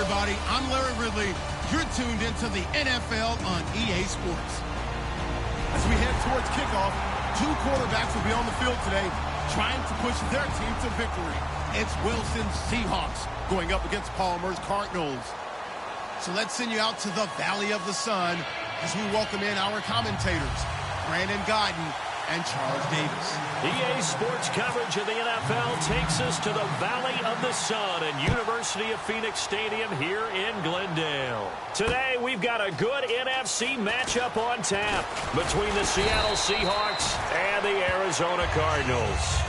everybody. I'm Larry Ridley. You're tuned into the NFL on EA Sports. As we head towards kickoff, two quarterbacks will be on the field today trying to push their team to victory. It's Wilson's Seahawks going up against Palmer's Cardinals. So let's send you out to the Valley of the Sun as we welcome in our commentators, Brandon Godden and Charles Davis. EA Sports coverage of the NFL takes us to the Valley of the Sun at University of Phoenix Stadium here in Glendale. Today, we've got a good NFC matchup on tap between the Seattle Seahawks and the Arizona Cardinals.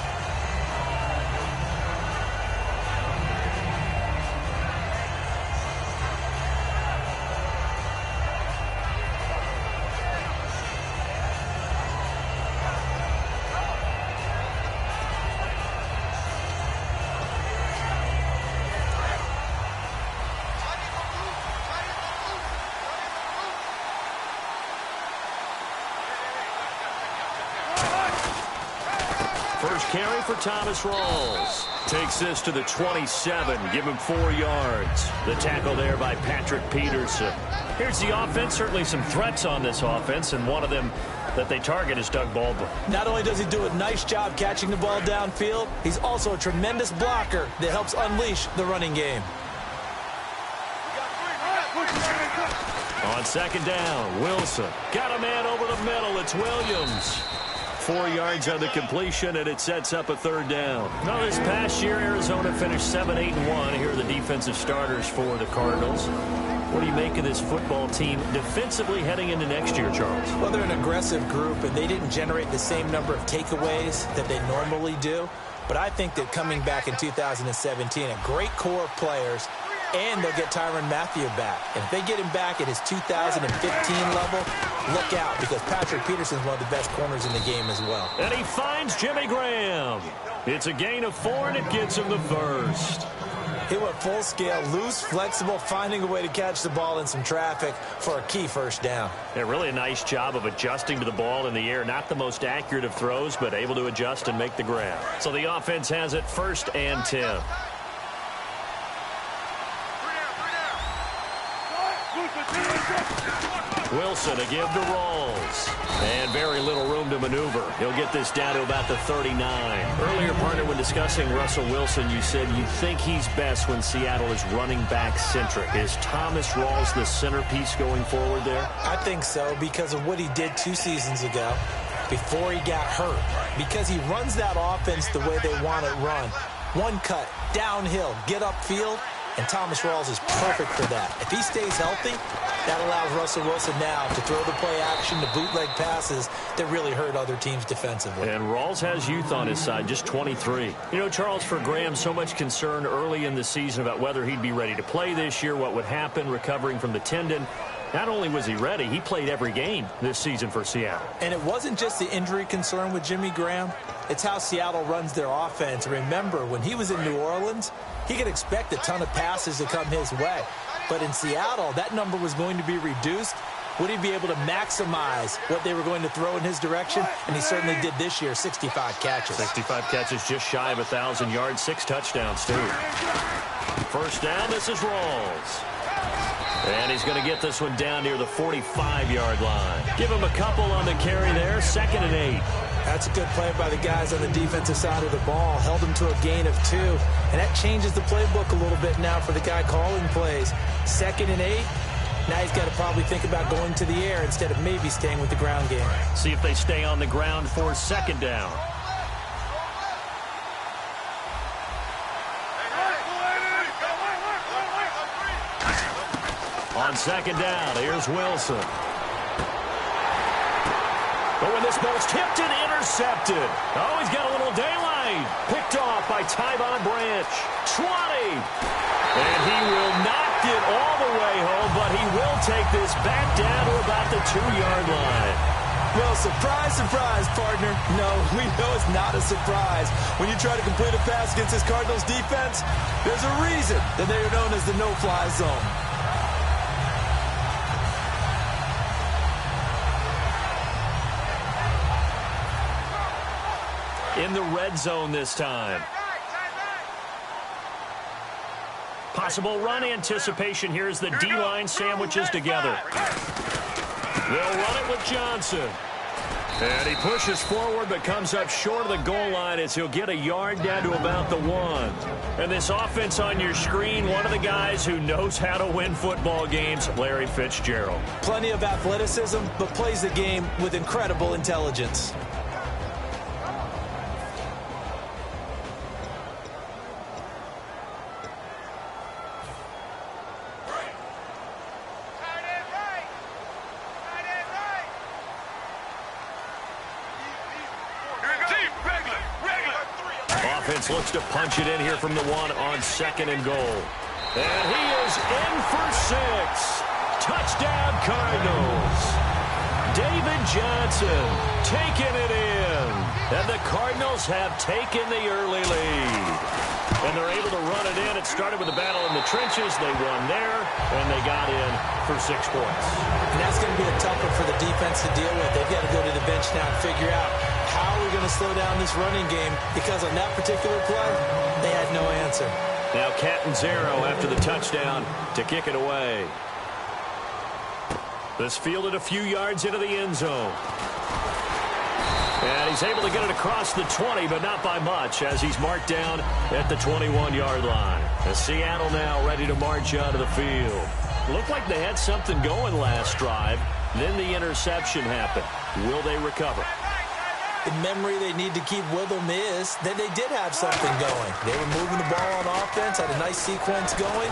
First carry for Thomas Rawls. Takes this to the 27. Give him 4 yards. The tackle there by Patrick Peterson. Here's the offense. Certainly some threats on this offense, and one of them that they target is Doug Baldwin. Not only does he do a nice job catching the ball downfield, he's also a tremendous blocker that helps unleash the running game. On second down, Wilson. Got a man over the middle. It's Williams. 4 yards on the completion, and it sets up a third down. Now, this past year, Arizona finished 7-8-1. Here are the defensive starters for the Cardinals. What do you make of this football team defensively heading into next year, Charles? Well, they're an aggressive group, and they didn't generate the same number of takeaways that they normally do. But I think that coming back in 2017, a great core of players, and they'll get Tyrann Mathieu back. And if they get him back at his 2015 level, look out, because Patrick Peterson's one of the best corners in the game as well. And he finds Jimmy Graham. It's a gain of 4, and it gets him the first. He went full scale, loose, flexible, finding a way to catch the ball in some traffic for a key first down. Yeah, really a nice job of adjusting to the ball in the air. Not the most accurate of throws, but able to adjust and make the grab. So the offense has it 1st and 10. Wilson to give to Rawls. And very little room to maneuver. He'll get this down to about the 39. Earlier, partner, when discussing Russell Wilson, you said you think he's best when Seattle is running back centric. Is Thomas Rawls the centerpiece going forward there? I think so, because of what he did 2 seasons ago before he got hurt. Because he runs that offense the way they want it run. One cut, downhill, get upfield. And Thomas Rawls is perfect for that. If he stays healthy, that allows Russell Wilson now to throw the play action, the bootleg passes that really hurt other teams defensively. And Rawls has youth on his side, just 23. You know, Charles, for Graham, so much concern early in the season about whether he'd be ready to play this year, what would happen recovering from the tendon. Not only was he ready, he played every game this season for Seattle. And it wasn't just the injury concern with Jimmy Graham. It's how Seattle runs their offense. Remember, when he was in New Orleans, he could expect a ton of passes to come his way. But in Seattle, that number was going to be reduced. Would he be able to maximize what they were going to throw in his direction? And he certainly did this year, 65 catches. 65 catches, just shy of 1,000 yards, 6 touchdowns, too. First down, this is Rawls. And he's going to get this one down near the 45-yard line. Give him a couple on the carry there, 2nd and 8. That's a good play by the guys on the defensive side of the ball. Held him to a gain of 2. And that changes the playbook a little bit now for the guy calling plays. 2nd and 8. Now he's got to probably think about going to the air instead of maybe staying with the ground game. See if they stay on the ground for 2nd down. On 2nd down, here's Wilson. But when this ball's tipped and intercepted. Oh, he's got a little daylight. Picked off by Tyvon Branch. 20. And he will not get all the way home, but he will take this back down to about the 2-yard line. Well, surprise, surprise, partner. No, we know it's not a surprise. When you try to complete a pass against this Cardinals defense, there's a reason that they are known as the no-fly zone. In the red zone this time. Possible run anticipation here as the D-line sandwiches together. They'll run it with Johnson. And he pushes forward but comes up short of the goal line as he'll get a yard down to about the 1. And this offense on your screen, one of the guys who knows how to win football games, Larry Fitzgerald. Plenty of athleticism, but plays the game with incredible intelligence. Offense looks to punch it in here from the 1 on 2nd and goal. And he is in for 6. Touchdown, Cardinals. David Johnson taking it in. And the Cardinals have taken the early lead. And they're able to run it in. It started with a battle in the trenches. They won there, and they got in for 6 points. And that's going to be a tough one for the defense to deal with. They've got to go to the bench now and figure out how are we going to slow down this running game, because on that particular play, they had no answer. Now Catanzaro after the touchdown to kick it away. This fielded a few yards into the end zone. And he's able to get it across the 20, but not by much, as he's marked down at the 21-yard line. As Seattle now ready to march onto the field. Looked like they had something going last drive. Then the interception happened. Will they recover? The memory they need to keep with them is that they did have something going. They were moving the ball on offense, had a nice sequence going.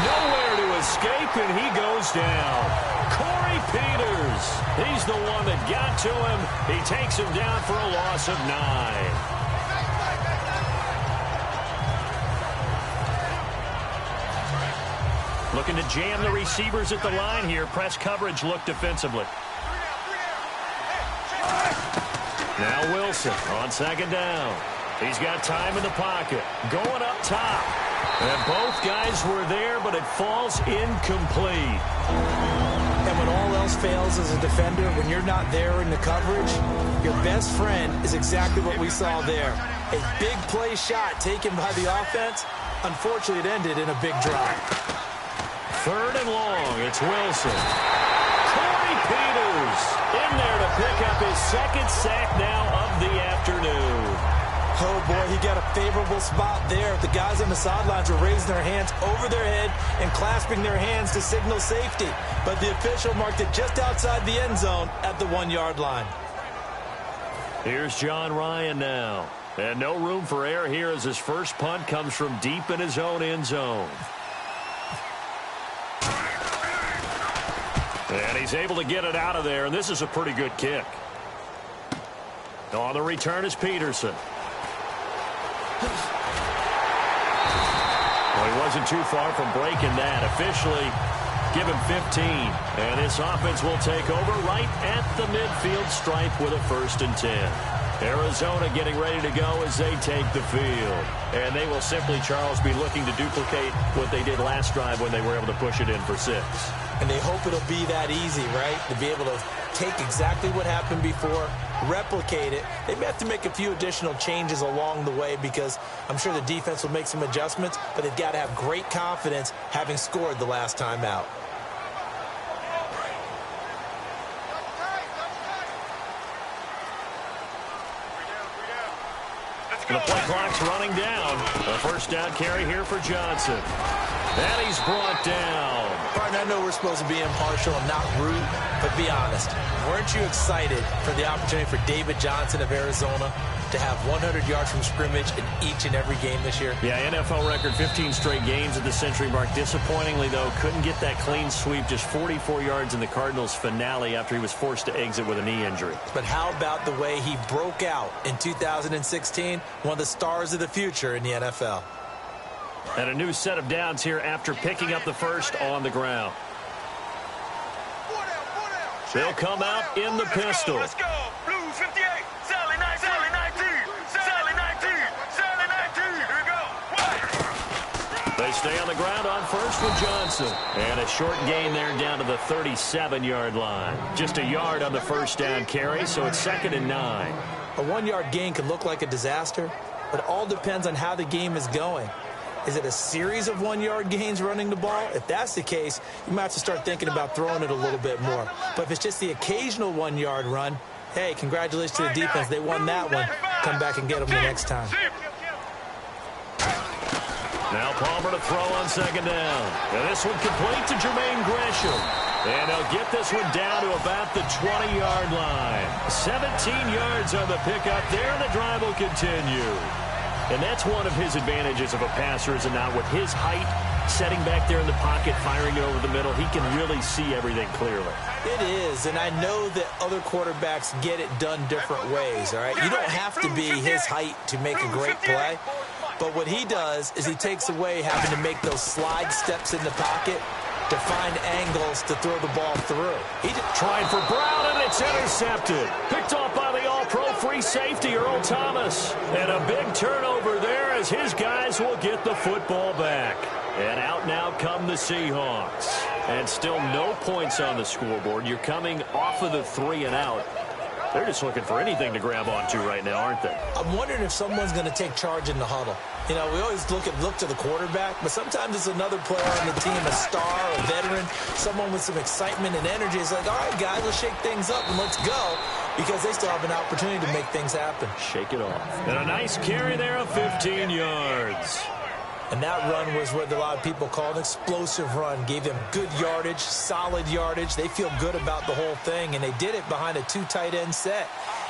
Nowhere to escape, and he goes down. Corey Peters. He's the one that got to him. He takes him down for a loss of 9. Looking to jam the receivers at the line here. Press coverage look defensively. Now Wilson on 2nd down. He's got time in the pocket. Going up top. And both guys were there, but it falls incomplete. And when all else fails as a defender, when you're not there in the coverage, your best friend is exactly what we saw there. A big play shot taken by the offense. Unfortunately, it ended in a big drop. 3rd and long. It's Wilson. Corey Peters in there to pick up his 2nd sack now of the afternoon. Oh, boy, he got a favorable spot there. The guys on the sidelines were raising their hands over their head and clasping their hands to signal safety. But the official marked it just outside the end zone at the 1-yard line. Here's John Ryan now. And no room for error here as his first punt comes from deep in his own end zone. And he's able to get it out of there, and this is a pretty good kick. On the return is Peterson. Well, he wasn't too far from breaking that. Officially, give him 15. And this offense will take over right at the midfield stripe with a 1st and 10. Arizona getting ready to go as they take the field. And they will simply, Charles, be looking to duplicate what they did last drive when they were able to push it in for 6. And they hope it'll be that easy, right? To be able to take exactly what happened before, replicate it. They may have to make a few additional changes along the way because I'm sure the defense will make some adjustments, but they've got to have great confidence having scored the last time out. The play clock's running down. A 1st down carry here for Johnson. And he's brought down. Partner, I know we're supposed to be impartial and not rude, but be honest. Weren't you excited for the opportunity for David Johnson of Arizona to have 100 yards from scrimmage in each and every game this year? Yeah, NFL record, 15 straight games at the century mark. Disappointingly, though, couldn't get that clean sweep. Just 44 yards in the Cardinals' finale after he was forced to exit with a knee injury. But how about the way he broke out in 2016? One of the stars of the future in the NFL. And a new set of downs here after picking up the 1st on the ground. They'll come out in the pistol. Let's go. Blue 58. Sally 19. Sally 19. Sally 19. Sally 19. Here we go. They stay on the ground on 1st with Johnson. And a short gain there down to the 37-yard line. Just a yard on the 1st down carry, so it's 2nd and 9. A 1-yard gain can look like a disaster, but it all depends on how the game is going. Is it a series of 1-yard gains running the ball? If that's the case, you might have to start thinking about throwing it a little bit more. But if it's just the occasional 1-yard run, hey, congratulations to the defense. They won that one. Come back and get them the next time. Now Palmer to throw on second down. And this one complete to Jermaine Gresham. And he'll get this one down to about the 20-yard line. 17 yards on the pickup there, and the drive will continue. And that's one of his advantages of a passer, is not with his height, setting back there in the pocket, firing it over the middle. He can really see everything clearly. It is, and I know that other quarterbacks get it done different ways, all right? You don't have to be his height to make a great play. But what he does is he takes away having to make those slide steps in the pocket to find angles to throw the ball through. Trying for Brown, and it's intercepted. Picked off by the all-pro free safety, Earl Thomas. And a big turnover there as his guys will get the football back. And out now come the Seahawks. And still no points on the scoreboard. You're coming off of the 3 and out. They're just looking for anything to grab onto right now, aren't they? I'm wondering if someone's going to take charge in the huddle. You know, we always look to the quarterback, but sometimes it's another player on the team, a star, a veteran, someone with some excitement and energy. It's like, all right, guys, let's shake things up and let's go, because they still have an opportunity to make things happen. Shake it off. And a nice carry there of 15 yards. And that run was what a lot of people call an explosive run. Gave them good yardage, solid yardage. They feel good about the whole thing, and they did it behind a 2 tight end set.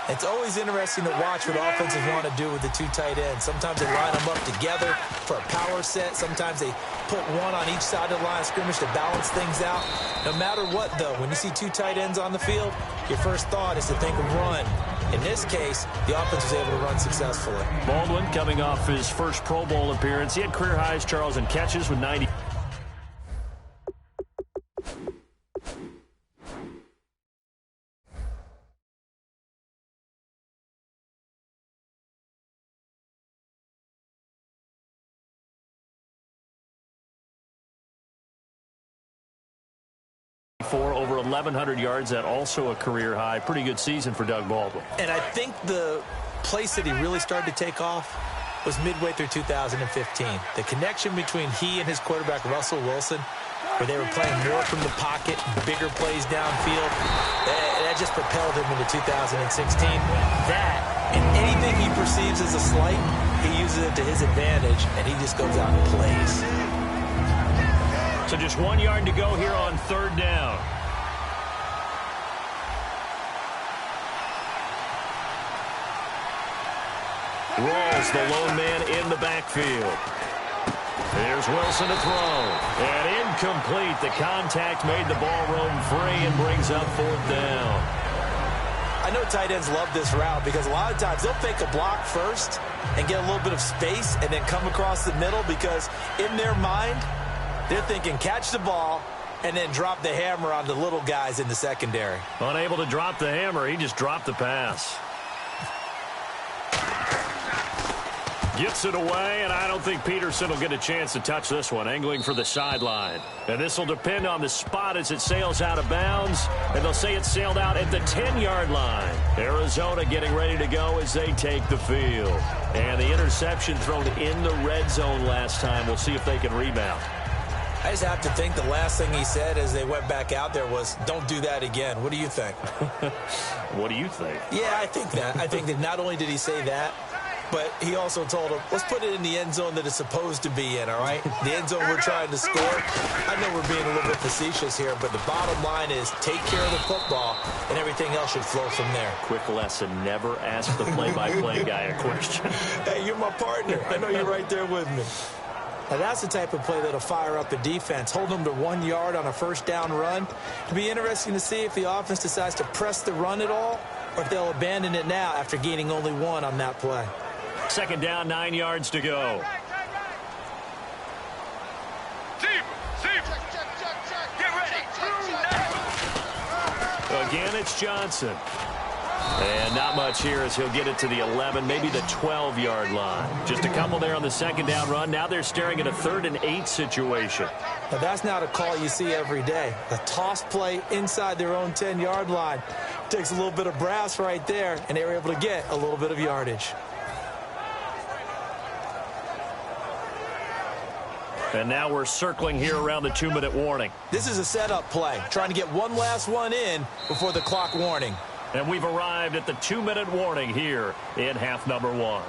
It's always interesting to watch what offenses want to do with the 2 tight ends. Sometimes they line them up together for a power set. Sometimes they put one on each side of the line of scrimmage to balance things out. No matter what, though, when you see 2 tight ends on the field, your first thought is to think of run. In this case, the offense was able to run successfully. Baldwin coming off his first Pro Bowl appearance. He had career highs, Charles, in catches with 90. For over 1,100 yards, that also a career high. Pretty good season for Doug Baldwin. And I think the place that he really started to take off was midway through 2015. The connection between he and his quarterback, Russell Wilson, where they were playing more from the pocket, bigger plays downfield, that just propelled him into 2016. That, and anything he perceives as a slight, he uses it to his advantage, and he just goes out and plays. So just 1 yard to go here on third down. Rolls the lone man in the backfield. Here's Wilson to throw. And incomplete. The contact made the ball roam free and brings up fourth down. I know tight ends love this route because a lot of times they'll fake a block first and get a little bit of space and then come across the middle, because in their mind, they're thinking catch the ball and then drop the hammer on the little guys in the secondary. Unable to drop the hammer, he just dropped the pass. Gets it away, and I don't think Peterson will get a chance to touch this one. Angling for the sideline. And this will depend on the spot as it sails out of bounds. And they'll say it sailed out at the 10-yard line. Arizona getting ready to go as they take the field. And the interception thrown in the red zone last time. We'll see if they can rebound. I just have to think the last thing he said as they went back out there was, don't do that again. What do you think? What do you think? Yeah, I think that. I think that not only did he say that, but he also told him, let's put it in the end zone that it's supposed to be in, all right? The end zone we're trying to score. I know we're being a little bit facetious here, but the bottom line is take care of the football, and everything else should flow from there. Quick lesson, never ask the play-by-play guy a question. Hey, you're my partner. I know you're right there with me. Now, that's the type of play that'll fire up the defense. Hold them to 1 yard on a first down run. It'll be interesting to see if the offense decides to press the run at all, or if they'll abandon it now after gaining only 1 on that play. Second down, 9 yards to go. Get ready. Again, it's Johnson. And not much here as he'll get it to the 11, maybe the 12-yard line. Just a couple there on the second down run. Now they're staring at a 3rd and 8 situation. Now, that's not a call you see every day. A toss play inside their own 10-yard line. Takes a little bit of brass right there, and they were able to get a little bit of yardage. And now we're circling here around the 2-minute warning. This is a setup play, trying to get one last one in before the clock warning. And we've arrived at the 2-minute warning here in half number 1.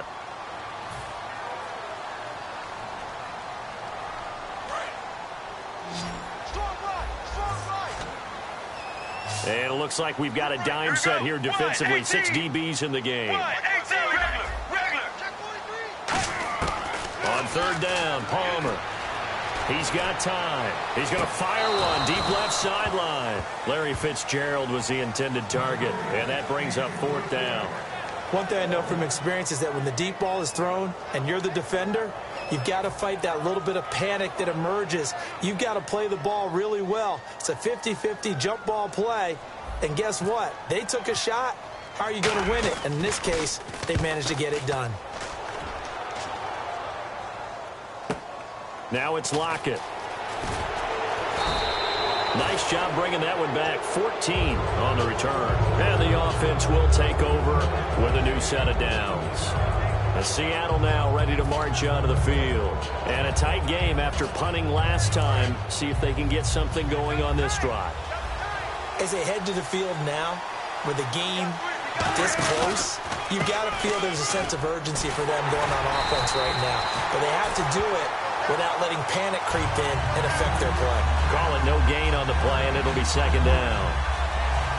And it looks like we've got a dime set here defensively. 6 DBs in the game. On third down, Palmer. He's got time. He's going to fire one deep left sideline. Larry Fitzgerald was the intended target, and that brings up 4th down. One thing I know from experience is that when the deep ball is thrown and you're the defender, you've got to fight that little bit of panic that emerges. You've got to play the ball really well. It's a 50-50 jump ball play, and guess what? They took a shot. How are you going to win it? And in this case, they managed to get it done. Now it's Lockett. Nice job bringing that one back. 14 on the return. And the offense will take over with a new set of downs. Seattle now ready to march onto the field. And a tight game after punting last time. See if they can get something going on this drive. As they head to the field now, with the game this close, you've got to feel there's a sense of urgency for them going on offense right now. But they have to do it without letting panic creep in and affect their play. Call it no gain on the play, and it'll be 2nd down.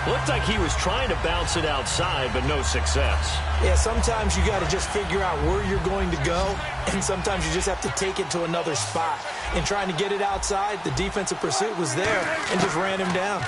Looked like he was trying to bounce it outside, but no success. Yeah, sometimes you got to just figure out where you're going to go, and sometimes you just have to take it to another spot. In trying to get it outside, the defensive pursuit was there and just ran him down.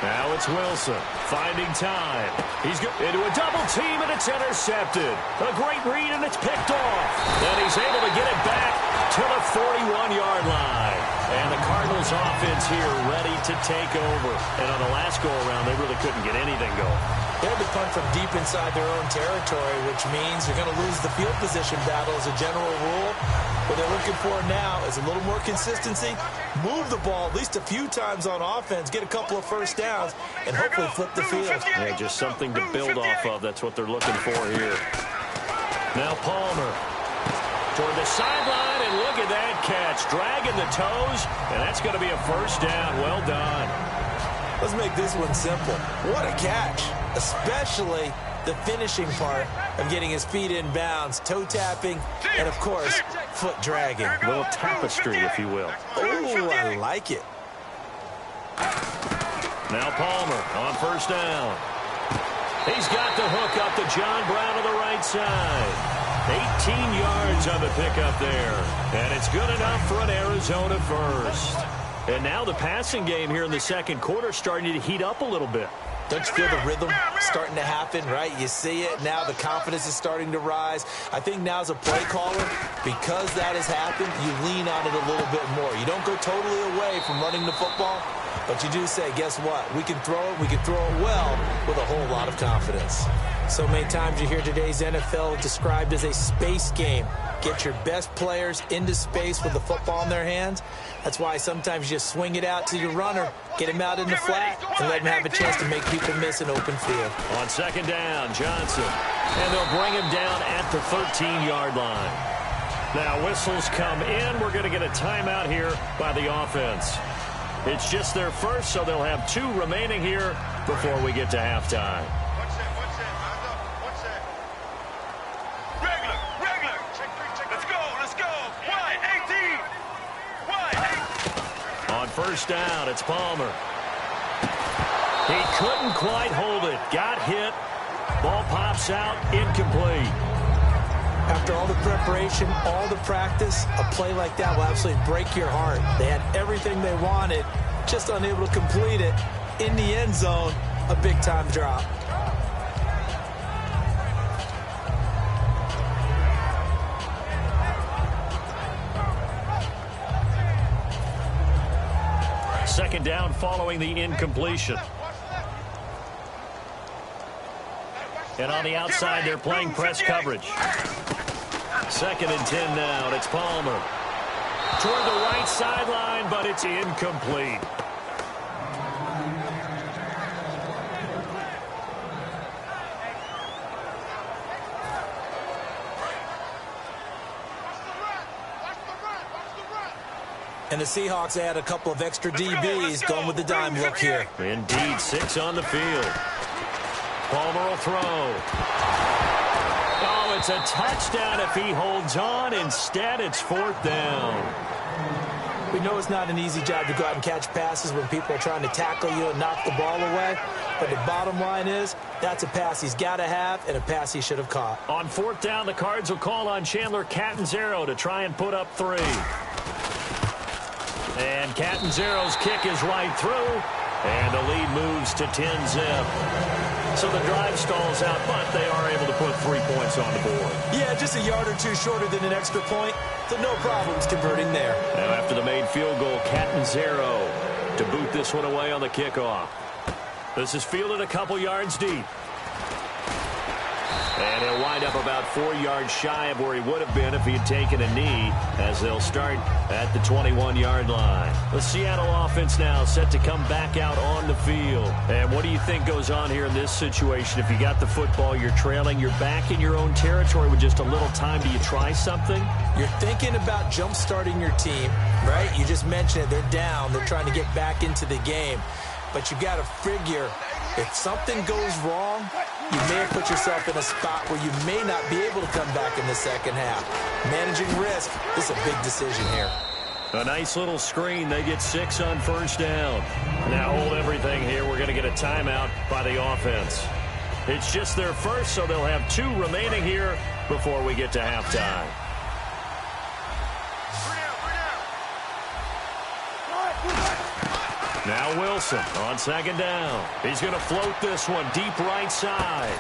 Now it's Wilson finding time. He's into a double team, and it's intercepted. A great read, and it's picked off. And he's able to get it back to the 41-yard line. And the Cardinals offense here ready to take over. And on the last go-around, they really couldn't get anything going. They had to punt from deep inside their own territory, which means they're going to lose the field position battle as a general rule. What they're looking for now is a little more consistency, move the ball at least a few times on offense, get a couple of first downs, and hopefully flip the field. Yeah, just something to build off of. That's what they're looking for here. Now Palmer toward the sideline, and look at that catch. Dragging the toes, and that's going to be a first down. Well done. Let's make this one simple. What a catch, especially the finishing part of getting his feet in bounds, toe tapping, and, of course, foot dragging. A little tapestry, if you will. Oh, I like it. Now Palmer on first down. He's got the hook up to John Brown on the right side. 18 yards on the pickup there. And it's good enough for an Arizona first. And now the passing game here in the second quarter starting to heat up a little bit. Don't you feel the rhythm starting to happen, right? You see it. Now the confidence is starting to rise. I think now as a play caller, because that has happened, you lean on it a little bit more. You don't go totally away from running the football, but you do say, guess what? We can throw it well with a whole lot of confidence. So many times you hear today's NFL described as a space game. Get your best players into space with the football in their hands. That's why sometimes you just swing it out to your runner, get him out in the flat, and let him have a chance to make people miss an open field. On second down, Johnson. And they'll bring him down at the 13-yard line. Now whistles come in. We're going to get a timeout here by the offense. It's just their first, so they'll have 2 remaining here before we get to halftime. On first down, it's Palmer. He couldn't quite hold it. Got hit. Ball pops out, incomplete. After all the preparation, all the practice, a play like that will absolutely break your heart. They had everything they wanted, just unable to complete it. In the end zone, a big-time drop. Second down following the incompletion. And on the outside, they're playing press coverage. 2nd and 10 now. It's Palmer. Toward the right sideline, but it's incomplete. And the Seahawks add a couple of extra DBs going with the dime look here. Indeed, 6 on the field. Palmer will throw. Oh, it's a touchdown if he holds on. Instead, it's 4th down. We know it's not an easy job to go out and catch passes when people are trying to tackle you and knock the ball away. But the bottom line is, that's a pass he's got to have and a pass he should have caught. On 4th down, the Cards will call on Chandler Catanzaro to try and put up 3. And Catanzaro's kick is right through. And the lead moves to 10-zip. So the drive stalls out, but they are able to put 3 points on the board. Yeah, just a yard or two shorter than an extra point, so no problems converting there. Now after the made field goal, Catanzaro to boot this one away on the kickoff. This is fielded a couple yards deep. And he'll wind up about 4 yards shy of where he would have been if he had taken a knee, as they'll start at the 21-yard line. The Seattle offense now set to come back out on the field. And what do you think goes on here in this situation? If you got the football, you're trailing, you're back in your own territory with just a little time. Do you try something? You're thinking about jump-starting your team, right? You just mentioned it. They're down. They're trying to get back into the game. But you've got to figure, if something goes wrong, you may have put yourself in a spot where you may not be able to come back in the second half. Managing risk is a big decision here. A nice little screen. They get 6 on 1st down. Now hold everything here. We're going to get a timeout by the offense. It's just their first, so they'll have 2 remaining here before we get to halftime. Now Wilson on 2nd down. He's going to float this one deep right side.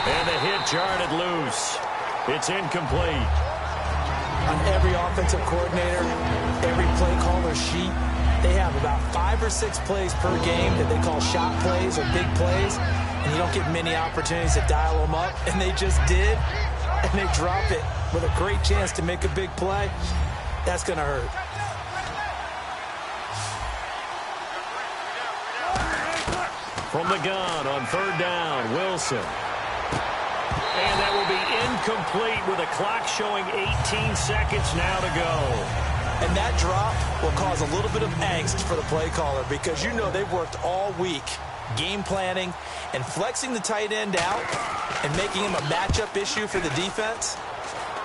And the hit jarred it loose. It's incomplete. On every offensive coordinator, every play caller sheet, they have about 5 or 6 plays per game that they call shot plays or big plays. And you don't get many opportunities to dial them up. And they just did. And they drop it with a great chance to make a big play. That's going to hurt. From the gun on 3rd down, Wilson. And that will be incomplete with a clock showing 18 seconds now to go. And that drop will cause a little bit of angst for the play caller because you know they've worked all week game planning and flexing the tight end out and making him a matchup issue for the defense.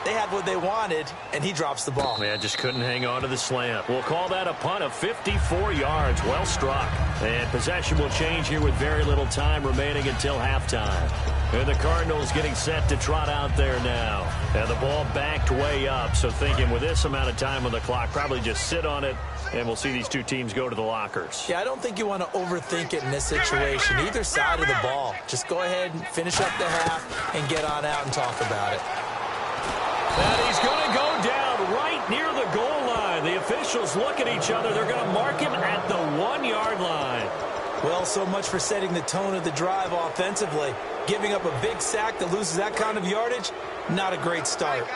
They had what they wanted, and he drops the ball. Man, just couldn't hang on to the slant. We'll call that a punt of 54 yards. Well struck. And possession will change here with very little time remaining until halftime. And the Cardinals getting set to trot out there now. And the ball backed way up. So thinking with this amount of time on the clock, probably just sit on it, and we'll see these 2 teams go to the lockers. Yeah, I don't think you want to overthink it in this situation. Either side of the ball. Just go ahead and finish up the half and get on out and talk about it. And he's going to go down right near the goal line. The officials look at each other. They're going to mark him at the 1-yard line. Well, so much for setting the tone of the drive offensively. Giving up a big sack that loses that kind of yardage, not a great start.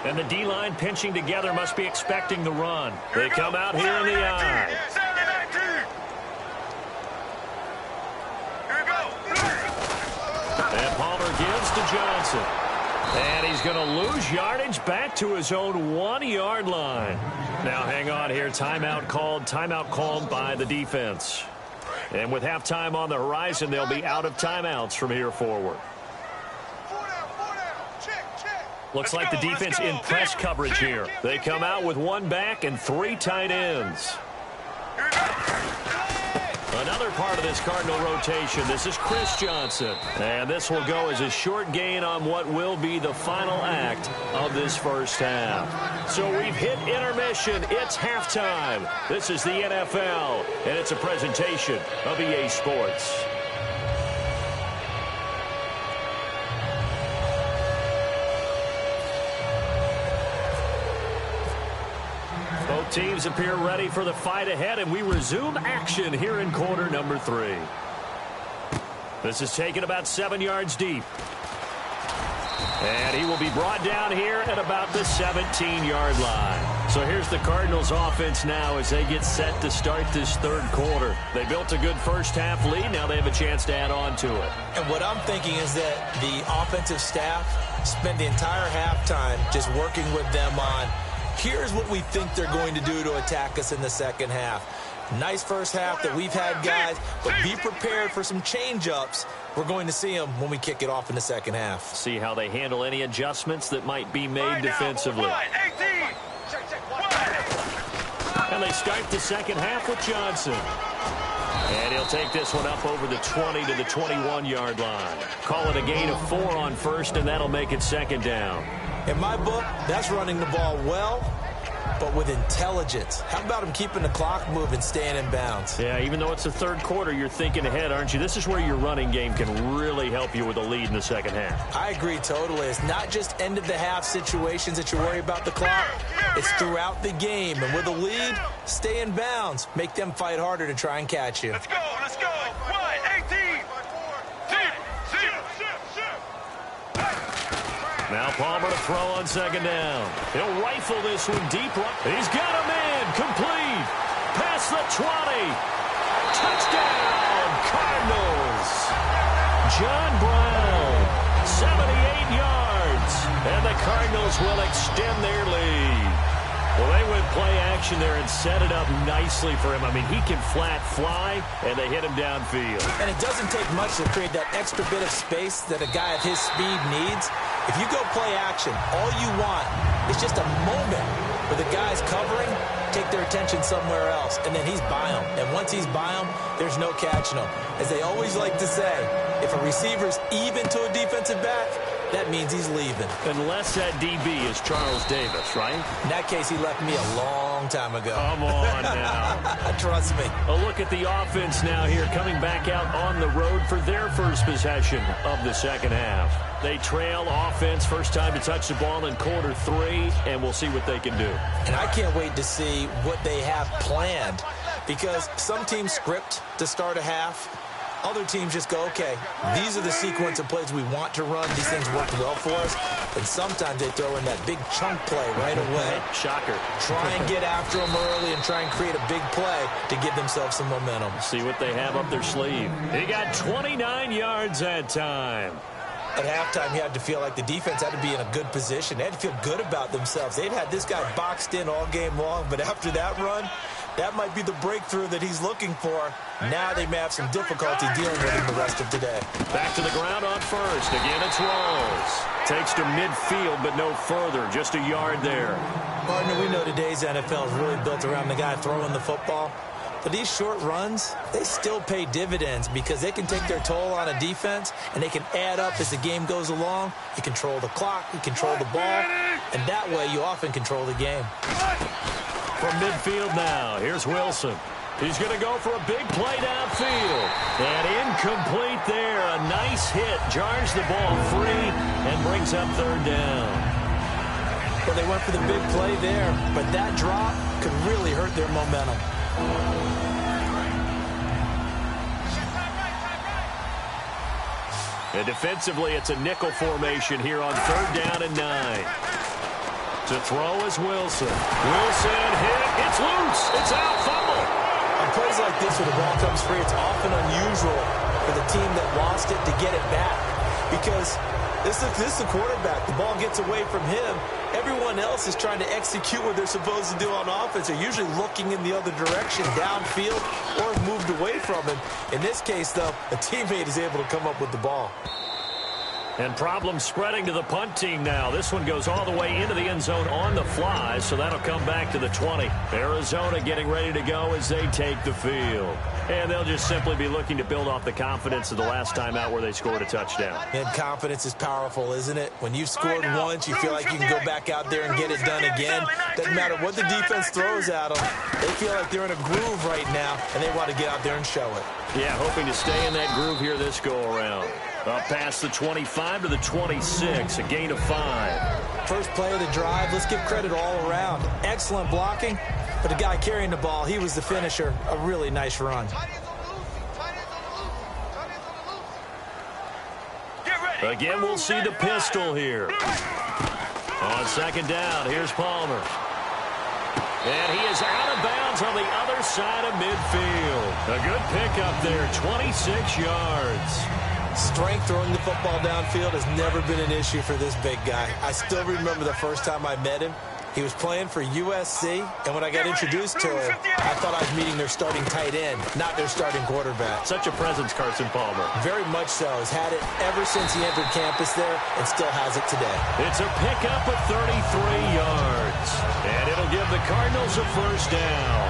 And the D-line pinching together must be expecting the run. They come out here in the eye. And Palmer gives to Johnson. And he's going to lose yardage back to his own 1-yard line. Now hang on here. Timeout called by the defense. And with halftime on the horizon, they'll be out of timeouts from here forward. Looks like the defense in press coverage here. They come out with 1 back and 3 tight ends. Another part of this Cardinal rotation. This is Chris Johnson. And this will go as a short gain on what will be the final act of this first half. So we've hit intermission. It's halftime. This is the NFL, and it's a presentation of EA Sports. Both teams appear ready for the fight ahead, and we resume action here in quarter number 3. This is taken about 7 yards deep. And he will be brought down here at about the 17-yard line. So here's the Cardinals offense now as they get set to start this third quarter. They built a good first half lead. Now they have a chance to add on to it. And what I'm thinking is that the offensive staff spent the entire halftime just working with them on Here's what we think they're going to do to attack us in the second half. Nice first half that we've had, guys, but be prepared for some change-ups. We're going to see them when we kick it off in the second half. See how they handle any adjustments that might be made defensively. And they start the second half with Johnson. And he'll take this one up over the 20 to the 21-yard line. Call it a gain of 4 on first, and that'll make it second down. In my book, that's running the ball well, but with intelligence. How about him keeping the clock moving, staying in bounds? Yeah, even though it's the third quarter, you're thinking ahead, aren't you? This is where your running game can really help you with a lead in the second half. I agree totally. It's not just end-of-the-half situations that you worry about the clock. It's throughout the game. And with a lead, stay in bounds. Make them fight harder to try and catch you. Let's go, let's go. 1-18. Now Palmer to throw on second down. He'll rifle this one deep right. He's got a man. Complete. Past the 20. Touchdown, Cardinals. John Brown, 78 yards. And the Cardinals will extend their lead. Well, they went play action there and set it up nicely for him. I mean, he can flat fly, and they hit him downfield. And it doesn't take much to create that extra bit of space that a guy of his speed needs. If you go play action, all you want is just a moment where the guy's covering, take their attention somewhere else, and then he's by him. And once he's by him, there's no catching him. As they always like to say, if a receiver's even to a defensive back, that means he's leaving. Unless that DB is Charles Davis, right? In that case, he left me a long time ago. Come on now. Trust me. A look at the offense now here, coming back out on the road for their first possession of the second half. They trail offense, first time to touch the ball in quarter 3, and we'll see what they can do. And I can't wait to see what they have planned, because some teams script to start a half. Other teams just go, okay, these are the sequence of plays we want to run. These things work well for us. And sometimes they throw in that big chunk play right away. Shocker. Try and get after them early and try and create a big play to give themselves some momentum. See what they have up their sleeve. He got 29 yards that time. At halftime, you had to feel like the defense had to be in a good position. They had to feel good about themselves. They'd had this guy boxed in all game long, but after that run, that might be the breakthrough that he's looking for. Now they may have some difficulty dealing with him the rest of today. Back to the ground on first. Again, it's Rawls. Takes to midfield, but no further. Just a yard there. Partner, we know today's NFL is really built around the guy throwing the football. But these short runs, they still pay dividends because they can take their toll on a defense, and they can add up as the game goes along. You control the clock, you control the ball, and that way you often control the game. From midfield now, here's Wilson. He's going to go for a big play downfield. And incomplete there. A nice hit. Jars the ball free and brings up third down. Well, they went for the big play there, but that drop could really hurt their momentum. And defensively, it's a nickel formation here on third down and 9. To throw is Wilson. Wilson hit. It's loose. It's out. Fumble. On plays like this where the ball comes free, it's often unusual for the team that lost it to get it back. Because this is the quarterback. The ball gets away from him. Everyone else is trying to execute what they're supposed to do on offense. They're usually looking in the other direction, downfield, or moved away from him. In this case, though, a teammate is able to come up with the ball. And problems spreading to the punt team now. This one goes all the way into the end zone on the fly, so that'll come back to the 20. Arizona getting ready to go as they take the field. And they'll just simply be looking to build off the confidence of the last time out where they scored a touchdown. And confidence is powerful, isn't it? When you've scored once, you feel like you can go back out there and get it done again. Doesn't matter what the defense throws at them. They feel like they're in a groove right now, and they want to get out there and show it. Yeah, hoping to stay in that groove here this go-around. Up past the 25 to the 26, a gain of 5. First play of the drive, let's give credit all around. Excellent blocking, but the guy carrying the ball, he was the finisher. A really nice run. Again, we'll see the pistol here. On second down, here's Palmer. And he is out of bounds on the other side of midfield. A good pickup there, 26 yards. Strength throwing the football downfield has never been an issue for this big guy. I still remember the first time I met him. He was playing for USC, and when I got introduced to him, I thought I was meeting their starting tight end, not their starting quarterback. Such a presence, Carson Palmer. Very much so. He's had it ever since he entered campus there and still has it today. It's a pickup of 33 yards, and it'll give the Cardinals a first down.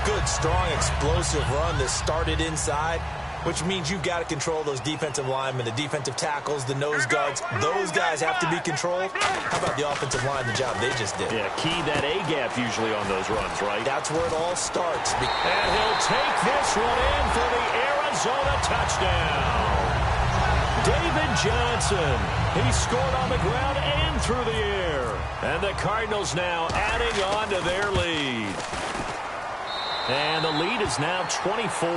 Good, strong, explosive run that started inside, which means you've got to control those defensive linemen, the defensive tackles, the nose guards. Those guys have to be controlled. How about the offensive line, the job they just did? Yeah, key that A-gap usually on those runs, right? That's where it all starts. And he'll take this one in for the Arizona touchdown. David Johnson. He scored on the ground and through the air. And the Cardinals now adding on to their lead. And the lead is now 24.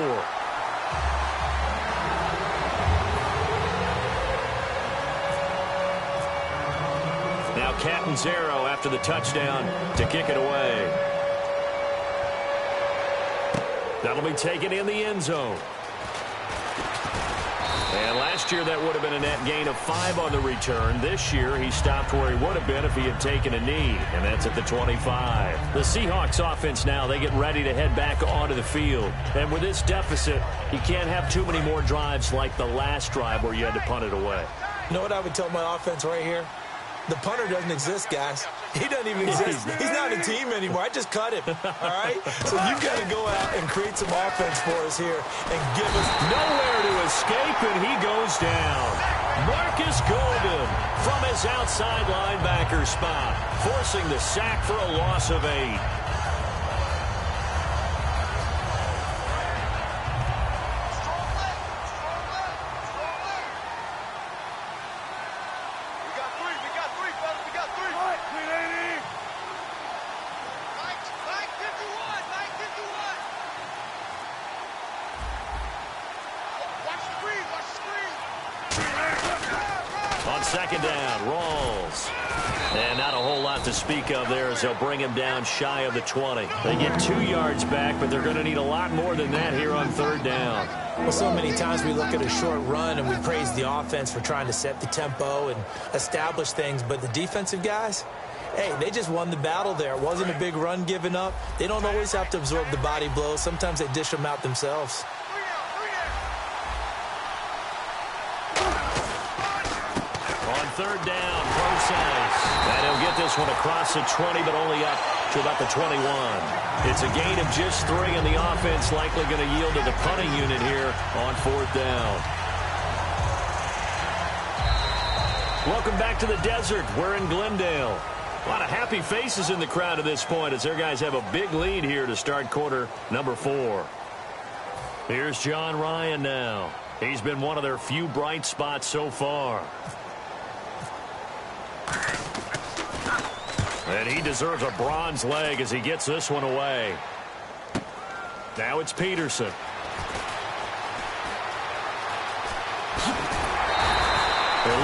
Now Catanzaro after the touchdown to kick it away. That'll be taken in the end zone. And last year that would have been a net gain of 5 on the return. This year he stopped where he would have been if he had taken a knee, and that's at the 25. The Seahawks offense now, they get ready to head back onto the field. And with this deficit, you can't have too many more drives like the last drive where you had to punt it away. You know what I would tell my offense right here? The punter doesn't exist, guys. He doesn't even exist. He's not a team anymore. I just cut him, all right? So you've got to go out and create some offense for us here and give us nowhere to escape, and he goes down. Marcus Golden from his outside linebacker spot, forcing the sack for a loss of 8. Second down, Rawls. And not a whole lot to speak of there as they'll bring him down shy of the 20. They get 2 yards back, but they're going to need a lot more than that here on third down. Well, so many times we look at a short run and we praise the offense for trying to set the tempo and establish things, but the defensive guys, hey, they just won the battle there. It wasn't a big run given up. They don't always have to absorb the body blows. Sometimes they dish them out themselves. Third down, Process. And he'll get this one across the 20, but only up to about the 21. It's a gain of just 3, and the offense likely going to yield to the punting unit here on fourth down. Welcome back to the desert. We're in Glendale. A lot of happy faces in the crowd at this point as their guys have a big lead here to start quarter number 4. Here's John Ryan now. He's been one of their few bright spots so far. And he deserves a bronze leg as he gets this one away. Now it's Peterson. It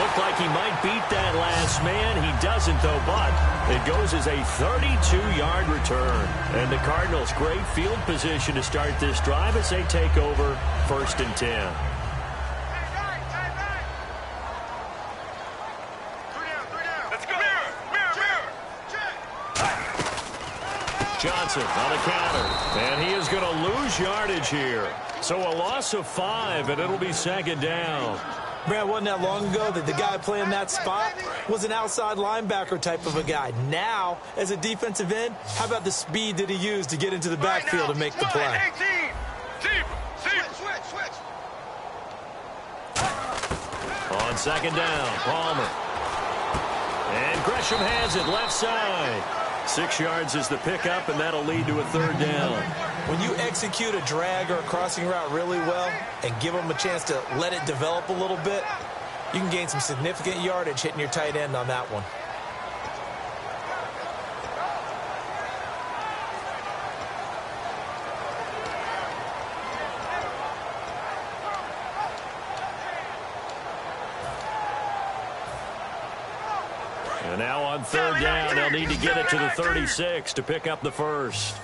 looked like he might beat that last man. He doesn't, though, but it goes as a 32-yard return. And the Cardinals, great field position to start this drive as they take over 1st and 10. Johnson on the counter, and he is going to lose yardage here. So a loss of 5, and it'll be 2nd down. Brad, wasn't that long ago that the guy playing that spot was an outside linebacker type of a guy. Now, as a defensive end, how about the speed that he used to get into the backfield and make the play? On 2nd down, Palmer. And Gresham has it left side. 6 yards is the pickup, and that'll lead to a 3rd down. When you execute a drag or a crossing route really well and give them a chance to let it develop a little bit, you can gain some significant yardage hitting your tight end on that one. And now on 3rd down, they'll need to get it to the 36 to pick up the first.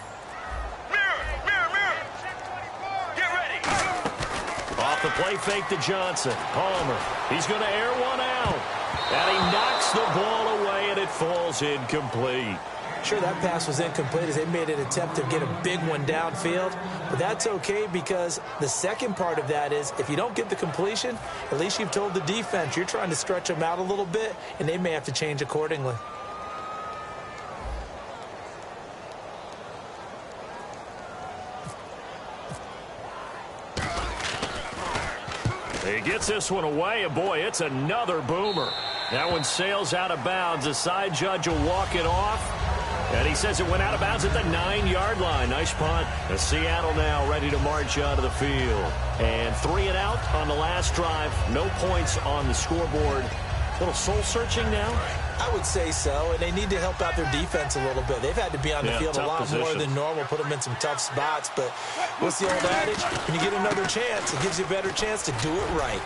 Off the play fake to Johnson. Palmer, he's going to air one out. And he knocks the ball away, and it falls incomplete. Sure, that pass was incomplete as they made an attempt to get a big one downfield, but that's okay because the second part of that is if you don't get the completion, at least you've told the defense you're trying to stretch them out a little bit, and they may have to change accordingly. He gets this one away, and boy, it's another boomer. That one sails out of bounds. The side judge will walk it off, and he says it went out of bounds at the 9-yard line. Nice punt. Seattle now ready to march out of the field. And 3 and out on the last drive. No points on the scoreboard. A little soul-searching now? I would say so, and they need to help out their defense a little bit. They've had to be on the field a lot more than normal, put them in some tough spots. But what's the old adage? When you get another chance, it gives you a better chance to do it right.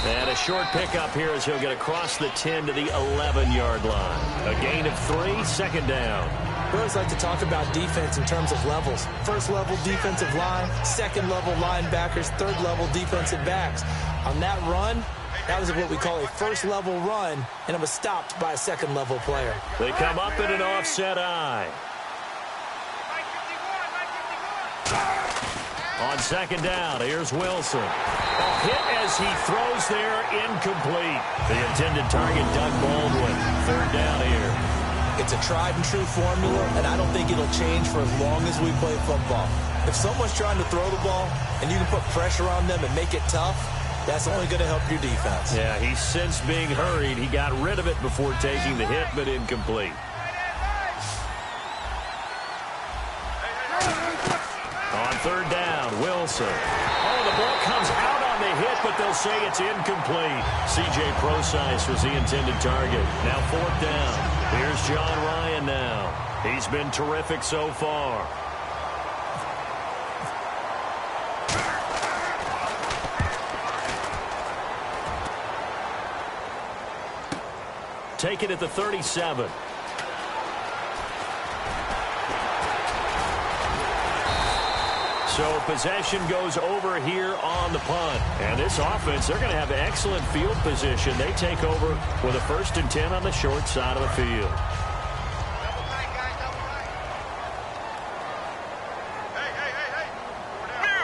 And a short pickup here as he'll get across the 10 to the 11-yard line. A gain of 3, second down. We always like to talk about defense in terms of levels. First-level defensive line, second-level linebackers, third-level defensive backs. On that run, that was what we call a first-level run, and it was stopped by a second-level player. They come up in an offset eye. On second down, here's Wilson. Hit as he throws there, incomplete. The intended target, Doug Baldwin. Third down here. It's a tried-and-true formula, and I don't think it'll change for as long as we play football. If someone's trying to throw the ball, and you can put pressure on them and make it tough, that's only going to help your defense. Yeah, he's since being hurried. He got rid of it before taking the hit, but incomplete. On third down, Wilson. Oh, the ball comes out on the hit, but they'll say it's incomplete. C.J. Procise was the intended target. Now fourth down. Here's John Ryan now. He's been terrific so far. Take it at the 37. So possession goes over here on the punt. And this offense, they're going to have excellent field position. They take over with a 1st and 10 on the short side of the field.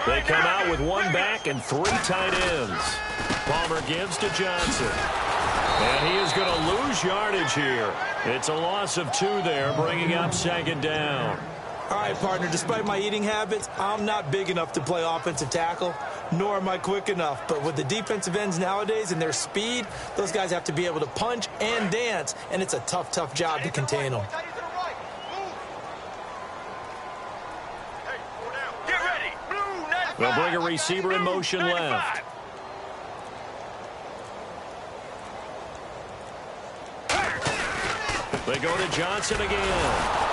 They come out with 1 back and 3 tight ends. Palmer gives to Johnson. And he is going to lose yardage here. It's a loss of 2 there, bringing up second down. All right, partner, despite my eating habits, I'm not big enough to play offensive tackle, nor am I quick enough. But with the defensive ends nowadays and their speed, those guys have to be able to punch and dance, and it's a tough, tough job to contain them. They'll bring a receiver in motion left. They go to Johnson again.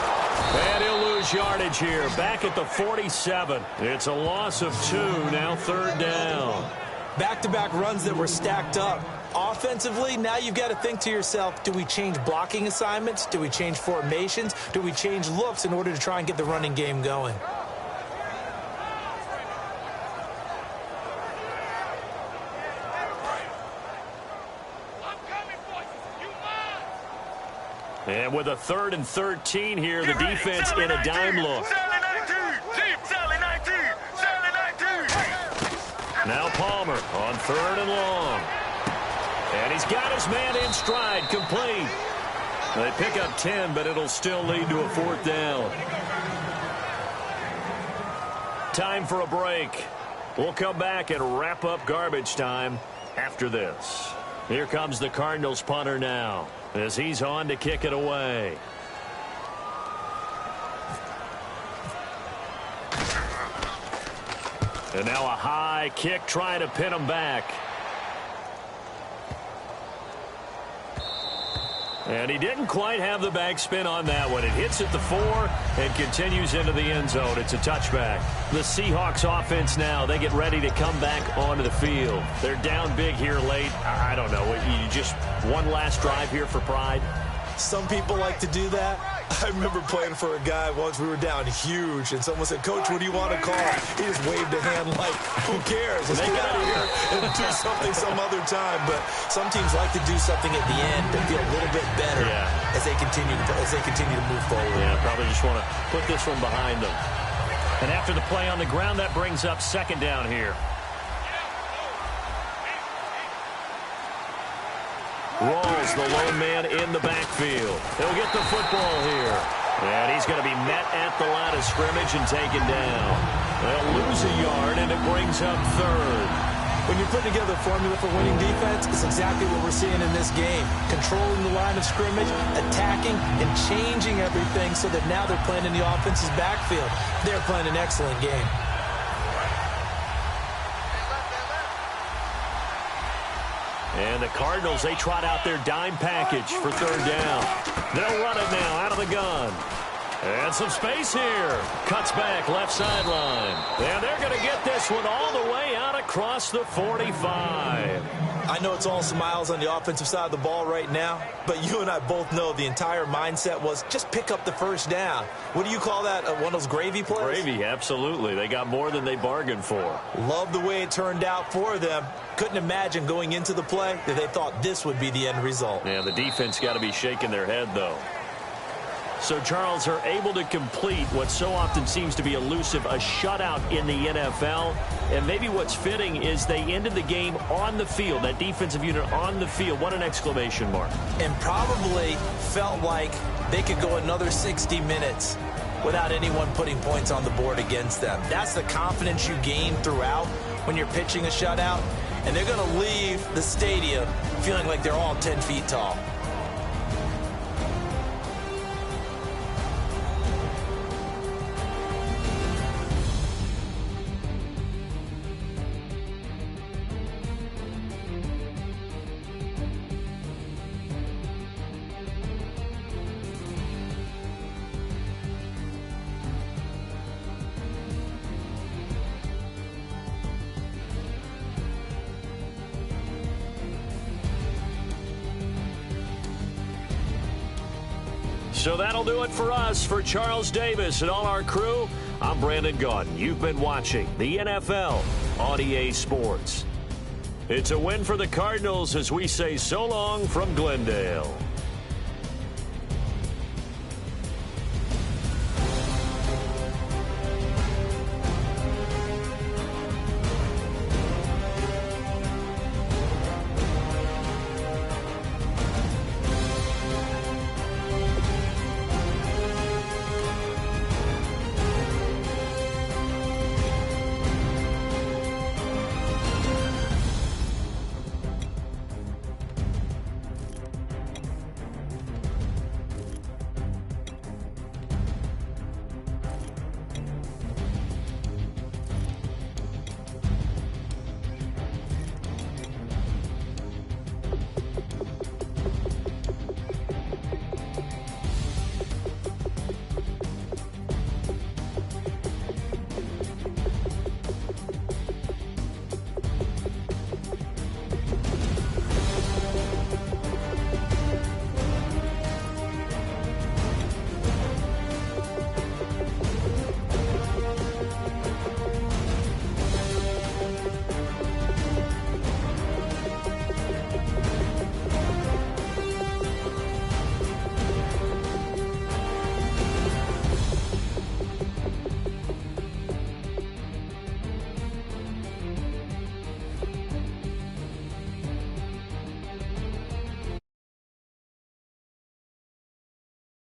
And he'll lose yardage here. Back at the 47. It's a loss of 2. Now third down. Back-to-back runs that were stacked up. Offensively, now you've got to think to yourself, do we change blocking assignments? Do we change formations? Do we change looks in order to try and get the running game going? And with a 3rd and 13 here, the defense in a dime look. Now Palmer on 3rd and long. And he's got his man in stride, complete. They pick up 10, but it'll still lead to a 4th down. Time for a break. We'll come back and wrap up garbage time after this. Here comes the Cardinals punter now, as he's on to kick it away. And now a high kick trying to pin him back. And he didn't quite have the backspin on that one. It hits at the 4 and continues into the end zone. It's a touchback. The Seahawks offense now, they get ready to come back onto the field. They're down big here late. I don't know. You just one last drive here for pride? Some people like to do that. I remember playing for a guy once. We were down huge, and someone said, "Coach, what do you want to call?" He just waved a hand like, who cares? Let's get out of here and do something some other time. But some teams like to do something at the end to feel a little bit better as they continue to move forward. Yeah, probably just want to put this one behind them. And after the play on the ground, that brings up second down here. Rawls, the lone man in the backfield. He'll get the football here. And he's going to be met at the line of scrimmage and taken down. They'll lose a yard, and it brings up third. When you're putting together a formula for winning defense, it's exactly what we're seeing in this game. Controlling the line of scrimmage, attacking, and changing everything so that now they're playing in the offense's backfield. They're playing an excellent game. And the Cardinals, they trot out their dime package for third down. They'll run it now out of the gun. And some space here. Cuts back left sideline. And they're going to get this one all the way out across the 45. I know it's all smiles on the offensive side of the ball right now, but you and I both know the entire mindset was just pick up the first down. What do you call that? One of those gravy plays? Gravy, absolutely. They got more than they bargained for. Love the way it turned out for them. Couldn't imagine going into the play that they thought this would be the end result. Yeah, the defense got to be shaking their head, though. So, Charles, are able to complete what so often seems to be elusive, a shutout in the NFL. And maybe what's fitting is they ended the game on the field, that defensive unit on the field. What an exclamation mark. And probably felt like they could go another 60 minutes without anyone putting points on the board against them. That's the confidence you gain throughout when you're pitching a shutout. And they're going to leave the stadium feeling like they're all 10 feet tall. So that'll do it for us. For Charles Davis and all our crew, I'm Brandon Gaudin. You've been watching the NFL on EA Sports. It's a win for the Cardinals as we say so long from Glendale.